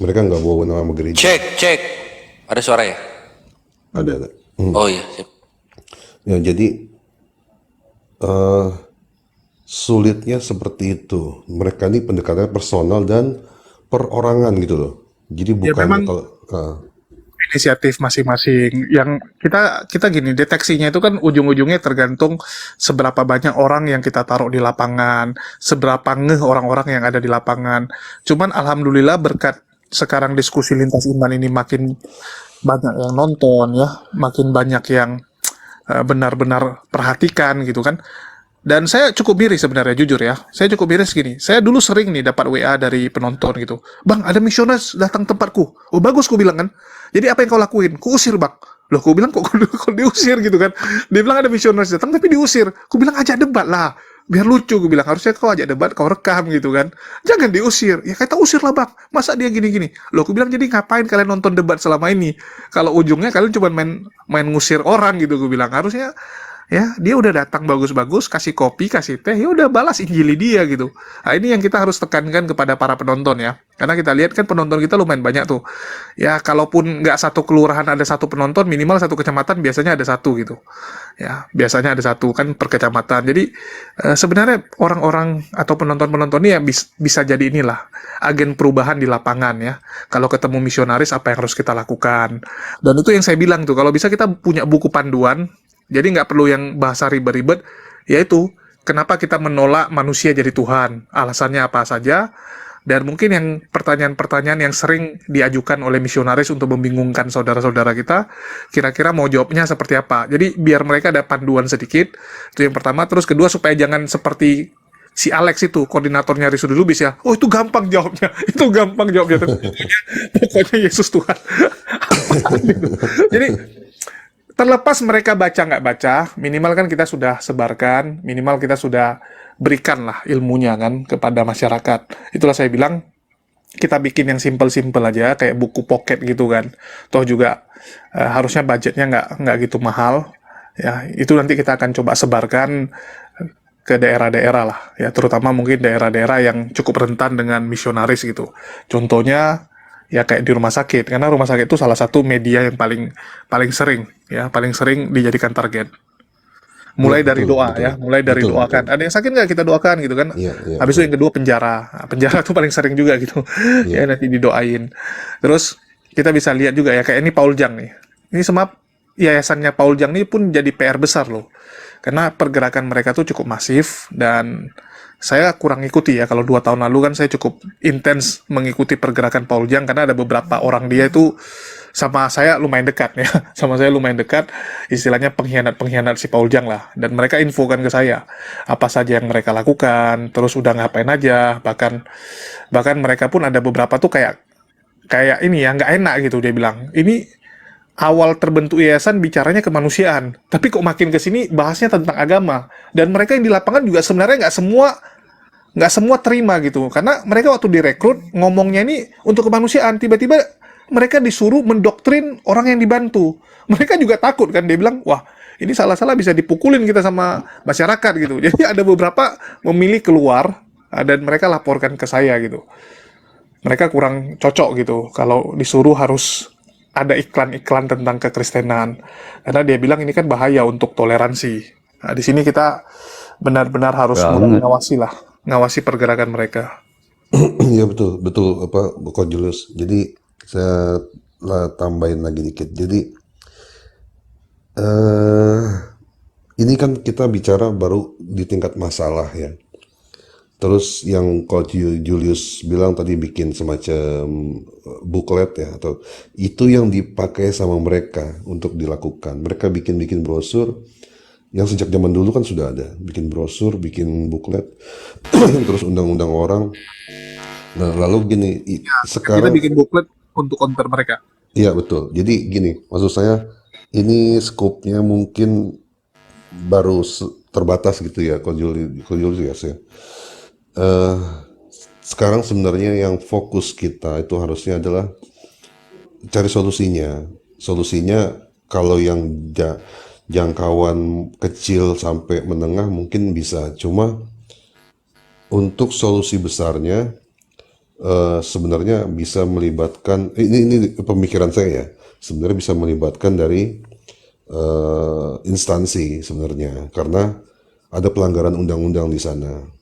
mereka nggak bawa nama gereja. Cek, ada suara ya? Ada. Oh iya, sip. Ya, jadi sulitnya seperti itu. Mereka ini pendekatannya personal dan perorangan gitu loh. Jadi bukan memang kalau inisiatif masing-masing. Yang kita gini, deteksinya itu kan ujung-ujungnya tergantung seberapa banyak orang yang kita taruh di lapangan, seberapa ngeh orang-orang yang ada di lapangan. Cuman alhamdulillah berkat sekarang diskusi lintas iman ini makin banyak yang nonton ya, makin banyak yang benar-benar perhatikan gitu kan. Dan saya cukup miris sebenarnya, jujur ya. Saya cukup miris gini. Saya dulu sering nih dapat WA dari penonton gitu. Bang, ada misionaris datang tempatku. Oh bagus, ku bilang kan. Jadi apa yang kau lakuin? Ku usir bang. Loh, ku bilang kok diusir gitu kan. Dia bilang ada misionaris datang tapi diusir. Ku bilang ajak debat lah. Biar lucu, gue bilang. Harusnya kau ajak debat, kau rekam gitu kan. Jangan diusir. Ya kita usir lah bang. Masa dia gini-gini? Loh, aku bilang jadi ngapain kalian nonton debat selama ini? Kalau ujungnya kalian cuma main ngusir orang gitu, gue bilang. Harusnya ya dia udah datang bagus-bagus, kasih kopi, kasih teh, ya udah balas injili dia gitu. Nah, ini yang kita harus tekankan kepada para penonton ya. Karena kita lihat kan penonton kita lumayan banyak tuh. Ya kalaupun nggak satu kelurahan ada satu penonton, minimal satu kecamatan biasanya ada satu gitu. Ya biasanya ada satu kan per kecamatan. Jadi sebenarnya orang-orang atau penonton-penonton ini ya bisa jadi inilah agen perubahan di lapangan ya. Kalau ketemu misionaris apa yang harus kita lakukan. Dan itu yang saya bilang tuh, kalau bisa kita punya buku panduan. Jadi nggak perlu yang bahasa ribet-ribet, yaitu kenapa kita menolak manusia jadi Tuhan, alasannya apa saja, dan mungkin yang pertanyaan-pertanyaan yang sering diajukan oleh misionaris untuk membingungkan saudara-saudara kita, kira-kira mau jawabnya seperti apa. Jadi biar mereka ada panduan sedikit, itu yang pertama. Terus kedua, supaya jangan seperti si Alex itu, koordinatornya Risudi Lubis ya, oh itu gampang jawabnya, tapi pokoknya Yesus Tuhan. Jadi terlepas mereka baca nggak baca, minimal kan kita sudah sebarkan, minimal kita sudah berikan lah ilmunya kan kepada masyarakat. Itulah saya bilang, kita bikin yang simple-simple aja, kayak buku pocket gitu kan. Toh juga harusnya budgetnya nggak gitu mahal. Ya, itu nanti kita akan coba sebarkan ke daerah-daerah lah, ya terutama mungkin daerah-daerah yang cukup rentan dengan misionaris gitu. Contohnya ya kayak di rumah sakit, karena rumah sakit itu salah satu media yang paling sering dijadikan target. Mulai dari doa ya, mulai dari doakan. Ada yang sakit nggak, kita doakan gitu kan. Habis itu yang kedua penjara. Nah, penjara itu paling sering juga gitu. Ya nanti didoain. Terus kita bisa lihat juga ya kayak ini Paul Jang nih. Ini semap yayasannya Paul Jang ini pun jadi PR besar loh. Karena pergerakan mereka tuh cukup masif dan saya kurang ikuti ya. Kalau 2 tahun lalu kan saya cukup intens mengikuti pergerakan Paul Jang karena ada beberapa orang dia itu sama saya lumayan dekat ya. Sama saya lumayan dekat, istilahnya pengkhianat si Paul Jang lah. Dan mereka infokan ke saya apa saja yang mereka lakukan, terus udah ngapain aja. Bahkan mereka pun ada beberapa tuh kayak ini ya, nggak enak gitu dia bilang. Ini awal terbentuk yayasan bicaranya kemanusiaan, tapi kok makin ke sini bahasnya tentang agama. Dan mereka yang di lapangan juga sebenarnya nggak semua terima gitu, karena mereka waktu direkrut ngomongnya ini untuk kemanusiaan, tiba-tiba mereka disuruh mendoktrin orang yang dibantu. Mereka juga takut kan, dia bilang, wah Ini salah-salah bisa dipukulin kita sama masyarakat gitu. Jadi ada beberapa memilih keluar dan mereka laporkan ke saya gitu. Mereka kurang cocok gitu kalau disuruh harus ada iklan-iklan tentang kekristenan. Karena dia bilang ini kan bahaya untuk toleransi. Nah, di sini kita benar-benar harus mulai ngawasi pergerakan mereka. Ya betul, betul apa Ko Julius. Jadi saya tambahin lagi dikit. Jadi ini kan kita bicara baru di tingkat masalah ya. Terus yang Coach Julius bilang tadi bikin semacam booklet ya, atau itu yang dipakai sama mereka untuk dilakukan. Mereka bikin brosur yang sejak zaman dulu kan sudah ada, bikin brosur, bikin booklet, terus undang-undang orang. Nah lalu gini, Kita sekarang bikin booklet untuk counter mereka. iya betul. Jadi gini, maksud saya ini skopnya mungkin baru terbatas gitu ya, Coach Julius ya. Sekarang sebenarnya yang fokus kita itu harusnya adalah cari solusinya. Solusinya kalau yang jangkauan kecil sampai menengah mungkin bisa. Cuma untuk solusi besarnya sebenarnya bisa melibatkan ini pemikiran saya ya. Sebenarnya bisa melibatkan dari instansi sebenarnya, karena ada pelanggaran undang-undang di sana.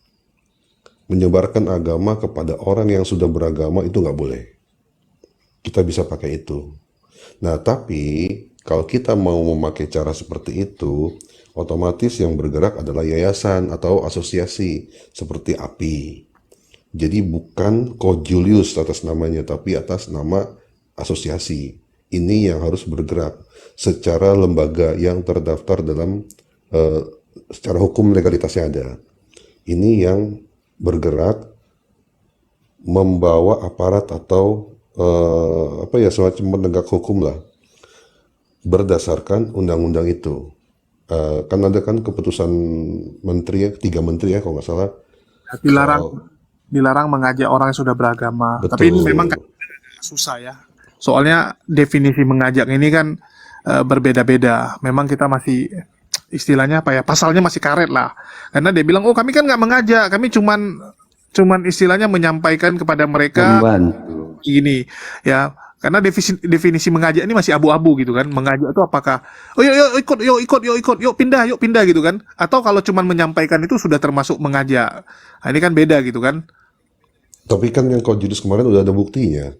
Menyebarkan agama kepada orang yang sudah beragama itu nggak boleh. Kita bisa pakai itu. Nah, tapi kalau kita mau memakai cara seperti itu, otomatis yang bergerak adalah yayasan atau asosiasi seperti API. Jadi bukan Ko Julius atas namanya, tapi atas nama asosiasi. Ini yang harus bergerak secara lembaga yang terdaftar dalam secara hukum legalitasnya ada. Ini yang bergerak membawa aparat atau apa ya, semacam penegak hukum lah, berdasarkan undang-undang itu. Kan ada kan keputusan menteri ya, 3 menteri ya kalau nggak salah. Dilarang mengajak orang yang sudah beragama. Betul. Tapi ini memang kan susah ya. Soalnya definisi mengajak ini kan berbeda-beda. Memang kita masih istilahnya apa ya, pasalnya masih karet lah. Karena dia bilang, oh kami kan nggak mengajak, kami cuman istilahnya menyampaikan kepada mereka Membantu. gini ya. Karena definisi mengajak ini masih abu-abu gitu kan. Mengajak itu apakah, oh yuk ikut, yuk pindah gitu kan. Atau kalau cuman menyampaikan itu sudah termasuk mengajak. Nah, ini kan beda gitu kan. Tapi kan yang Ko Julius kemarin udah ada buktinya.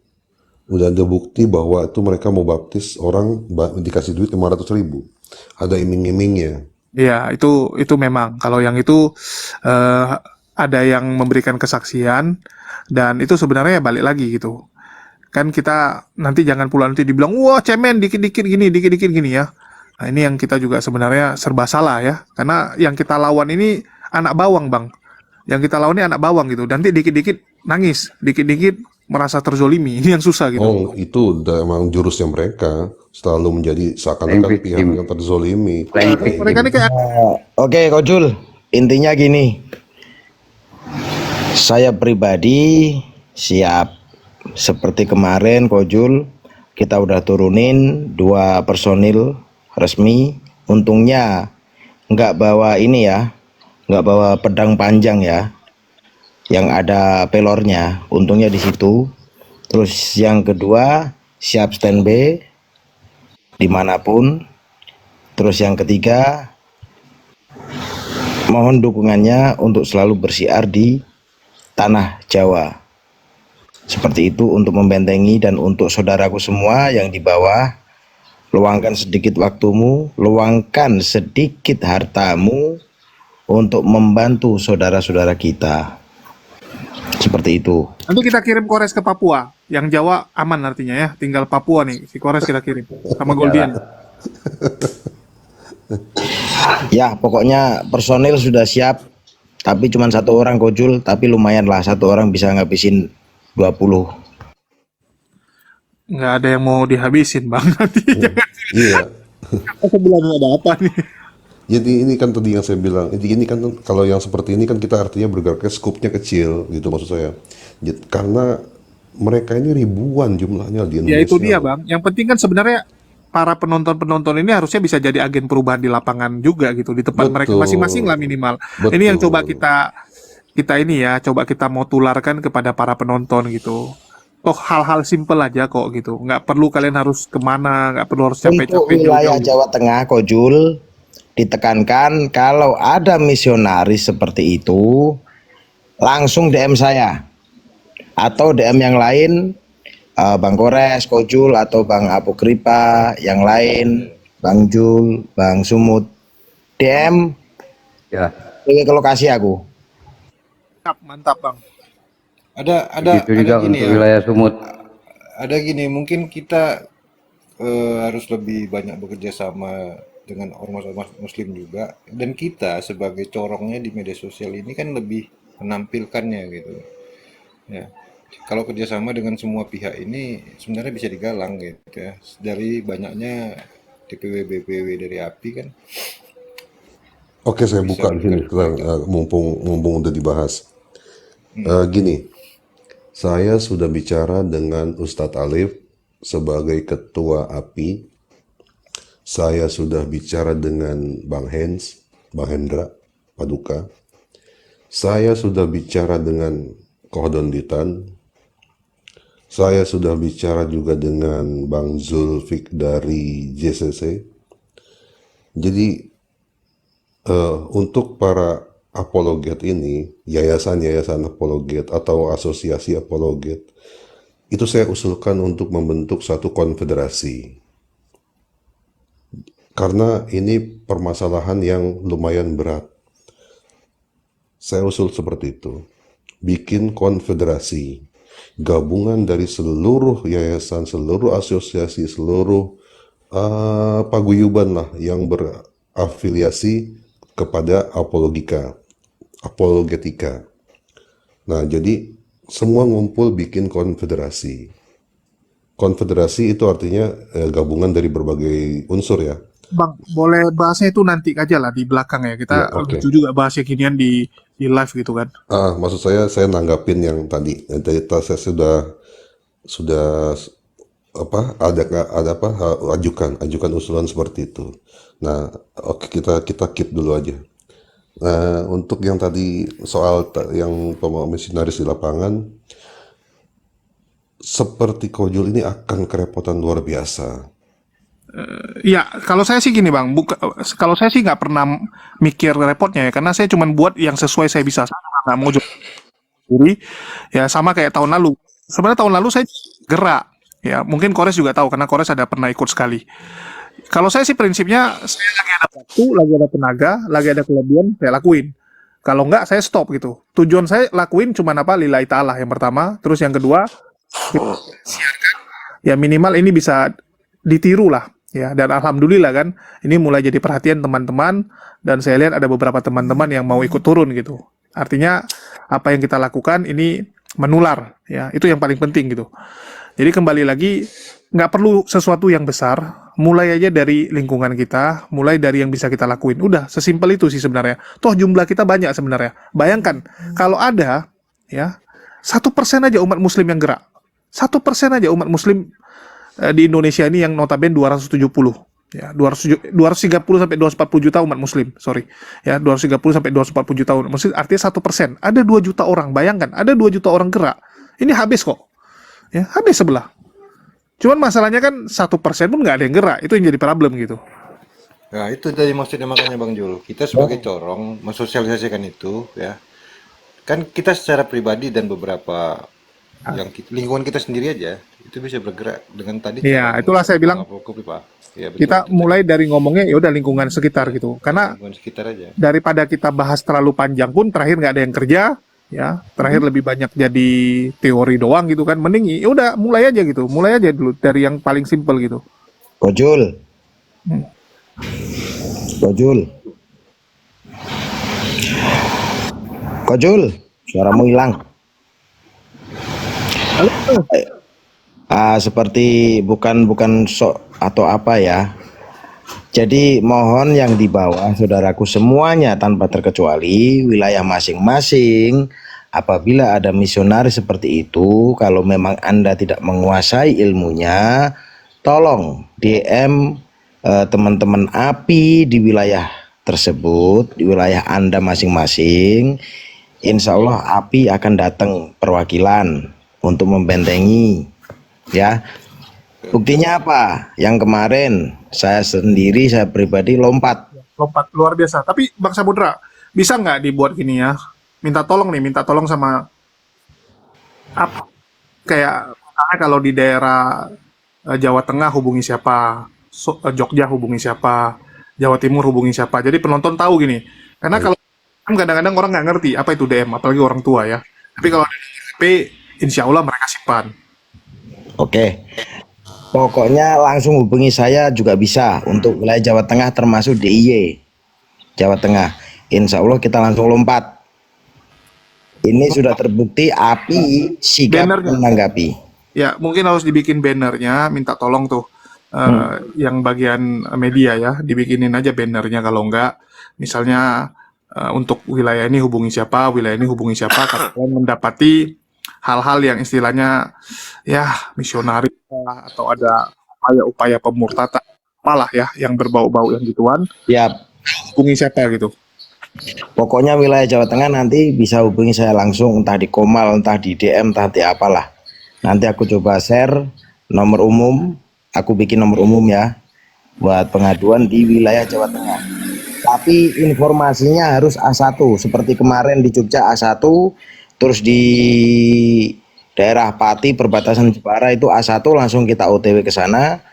Udah ada bukti bahwa itu mereka mau baptis orang dikasih duit 500.000. Ada iming-imingnya. Iya, itu memang. Kalau yang itu ada yang memberikan kesaksian dan itu sebenarnya balik lagi gitu. Kan kita nanti jangan pula nanti dibilang wah cemen dikit-dikit gini ya. Nah, ini yang kita juga sebenarnya serba salah ya. Karena yang kita lawan ini anak bawang, Bang. Yang kita lawan ini anak bawang gitu. Nanti dikit-dikit nangis, dikit-dikit merasa terzolimi. Ini yang susah gitu. Oh, itu udah emang jurusnya mereka, selalu menjadi seakan-akan pihak yang terzolimi. Mereka ini kayak Oke, Kojul, intinya gini. Saya pribadi siap. Seperti kemarin, Kojul, kita udah turunin 2 personil resmi. Untungnya nggak bawa ini ya, nggak bawa pedang panjang ya, yang ada pelornya. Untungnya di situ. Terus yang kedua, siap standby dimanapun. Terus yang ketiga, mohon dukungannya untuk selalu bersiar di tanah Jawa. Seperti itu untuk membentengi. Dan untuk saudaraku semua yang di bawah, luangkan sedikit waktumu, luangkan sedikit hartamu untuk membantu saudara-saudara kita. Seperti itu. nanti kita kirim Kores ke Papua. Yang Jawa aman artinya ya. Tinggal Papua nih, si Kores kita kirim sama Goldian. Ya, pokoknya personil sudah siap. Tapi cuma 1 orang, Kojul. Tapi lumayan lah, 1 orang bisa ngabisin 20. Nggak ada yang mau dihabisin, Bang. Nanti jangan. Iya. Aku bilang ada apa nih? Jadi ini kan tadi yang saya bilang, ini kan kalau yang seperti ini kan kita artinya bergeraknya skupnya kecil gitu maksud saya. Karena mereka ini ribuan jumlahnya di Indonesia. Ya itu dia, Bang. Yang penting kan sebenarnya para penonton-penonton ini harusnya bisa jadi agen perubahan di lapangan juga gitu, di tempat mereka masing-masing lah minimal. Ini yang coba kita ini ya, coba kita mau tularkan kepada para penonton gitu. Oh, hal-hal simpel aja kok gitu, nggak perlu kalian harus kemana, nggak perlu harus Untuk capek-capek wilayah jauh-jauh. Jawa Tengah, Kojul, ditekankan kalau ada misionaris seperti itu, langsung DM saya atau DM yang lain, Bang Kores, Kojul, atau Bang Apokripa, yang lain, Bang Jul, Bang Sumut, DM Ya, ke lokasi aku. Mantap Bang. Ada begitu juga gini untuk ya. wilayah Sumut. Ada gini, mungkin kita harus lebih banyak bekerja sama dengan ormas-ormas muslim juga, dan kita sebagai corongnya di media sosial ini kan lebih menampilkannya gitu ya. Kalau kerjasama dengan semua pihak ini sebenarnya bisa digalang gitu ya, dari banyaknya DPW-BPW dari API kan Oke, saya bisa buka di sini bergerak. sekarang, mumpung udah dibahas. Gini, saya sudah bicara dengan Ustadz Alif sebagai ketua API. Saya sudah bicara dengan Bang Bang Hendra Paduka. Saya sudah bicara dengan Kohdon Ditan. Saya sudah bicara juga dengan Bang Zulfik dari JCC. Jadi untuk para apologet ini, yayasan-yayasan apologet atau asosiasi apologet, itu saya usulkan untuk membentuk satu konfederasi. Karena ini permasalahan yang lumayan berat. Saya usul seperti itu. Bikin konfederasi, gabungan dari seluruh yayasan, seluruh asosiasi, seluruh paguyuban lah yang berafiliasi kepada apologetika. Nah, jadi semua ngumpul bikin konfederasi. Konfederasi itu artinya gabungan dari berbagai unsur ya. Bang, boleh bahasnya itu nanti aja lah di belakang ya. Kita Ya, oke. lucu juga bahasnya ginian di live gitu kan. Maksud saya nanggapin yang tadi. Tadi saya sudah ajukan usulan seperti itu. Nah, oke, kita keep dulu aja. Nah, untuk yang tadi soal yang misionaris di lapangan, seperti Kojul ini akan kerepotan luar biasa. Ya, kalau saya sih gini Bang, kalau saya sih nggak pernah mikir repotnya ya, karena saya cuma buat yang sesuai saya bisa. Saya nggak mau sendiri, ya sama kayak tahun lalu. Sebenarnya tahun lalu saya gerak, ya mungkin Kores juga tahu karena Kores ada pernah ikut sekali. Kalau saya sih prinsipnya, saya lagi ada waktu, lagi ada tenaga, lagi ada kelebihan, saya lakuin. Kalau nggak, saya stop gitu. Tujuan saya lakuin cuma apa? Lillahi ta'ala yang pertama. Terus yang kedua, ya minimal ini bisa ditiru lah. Ya, dan alhamdulillah kan, ini mulai jadi perhatian teman-teman, dan saya lihat ada beberapa teman-teman yang mau ikut turun gitu. Artinya, apa yang kita lakukan ini menular, ya itu yang paling penting gitu. Jadi kembali lagi, nggak perlu sesuatu yang besar, mulai aja dari lingkungan kita, mulai dari yang bisa kita lakuin. Udah, sesimpel itu sih sebenarnya. Toh jumlah kita banyak sebenarnya. Bayangkan, kalau ada, ya 1% aja umat muslim yang gerak. 1% aja umat muslim di Indonesia ini yang notabene 270. Ya, 230 sampai 240 juta umat muslim, sorry. Ya, 230 sampai 240 juta umat muslim, artinya 1%. Ada 2 juta orang, bayangkan, ada 2 juta orang gerak. Ini habis kok. Ya, habis sebelah. Cuman masalahnya kan 1% pun nggak ada yang gerak, itu yang jadi problem gitu. Nah, itu tadi maksudnya, makanya Bang Jul, kita sebagai corong mensosialisasikan itu ya. Kan kita secara pribadi dan beberapa yang lingkungan kita sendiri aja itu bisa bergerak dengan tadi Iya, cara itulah saya bilang kopi Pak. Ya, betul, kita itu mulai tadi. dari ngomongnya ya udah lingkungan sekitar gitu. Karena Lingkungan sekitar aja. daripada kita bahas terlalu panjang pun terakhir nggak ada yang kerja, ya. Terakhir lebih banyak jadi teori doang gitu kan. Mending ya udah mulai aja gitu. Mulai aja dulu dari yang paling simpel gitu. Kojul. Kojul. Kojul, suaramu hilang. Seperti bukan sok atau apa ya. Jadi mohon yang di bawah saudaraku semuanya tanpa terkecuali wilayah masing-masing, apabila ada misionaris seperti itu, kalau memang Anda tidak menguasai ilmunya, tolong DM teman-teman API di wilayah tersebut, di wilayah Anda masing-masing. Insya Allah API akan datang perwakilan untuk membentengi, ya. Buktinya apa? Yang kemarin saya sendiri, saya pribadi lompat. Lompat luar biasa. Tapi Bang Samudra, bisa nggak dibuat gini ya? Minta tolong sama apa? Kayak misalnya kalau di daerah Jawa Tengah hubungi siapa, Jogja hubungi siapa, Jawa Timur hubungi siapa. Jadi penonton tahu gini. Karena kalau kan kadang-kadang orang nggak ngerti apa itu DM, apalagi orang tua ya. Tapi kalau ada DP, insya Allah mereka simpan. Oke. Pokoknya langsung hubungi saya juga bisa untuk wilayah Jawa Tengah termasuk DIY Jawa Tengah. Insya Allah kita langsung lompat. Ini sudah terbukti API sigap Bannernya. menanggapi. Ya, mungkin harus dibikin bannernya, minta tolong tuh yang bagian media ya, dibikinin aja bannernya kalau enggak. Misalnya untuk wilayah ini hubungi siapa, wilayah ini hubungi siapa, kalau kalian mendapati hal-hal yang istilahnya ya misionaris atau ada upaya-upaya pemurtadan malah ya yang berbau-bau yang gituan, Ya, hubungi siapa gitu. pokoknya wilayah Jawa Tengah nanti bisa hubungi saya langsung, entah di Komal, entah di DM, entah di apalah. Nanti aku coba share nomor umum, aku bikin nomor umum ya, buat pengaduan di wilayah Jawa Tengah. Tapi informasinya harus A1, seperti kemarin di Jogja A1, terus di daerah Pati perbatasan Jepara itu A1, langsung kita OTW ke sana.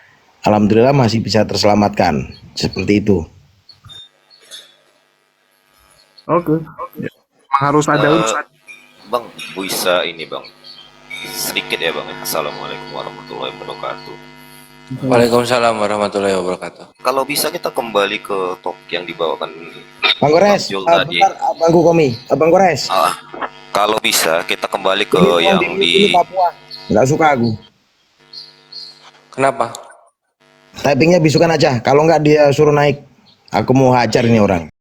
Alhamdulillah masih bisa terselamatkan, seperti itu. Oke. Emang harus ada urusan. Bang, bisa ini bang, sedikit ya bang. Assalamualaikum warahmatullahi wabarakatuh. Waalaikumsalam warahmatullahi wabarakatuh. Kalau bisa kita kembali ke topik yang dibawakan Bang Gores, Jul tadi. bentar, Abangku Komi, Abang Gores. Kalau bisa kita kembali ke Ini yang di Papua. Nggak suka aku. Kenapa? Typingnya bisukan aja. Kalau nggak dia suruh naik. Aku mau hajar ini orang.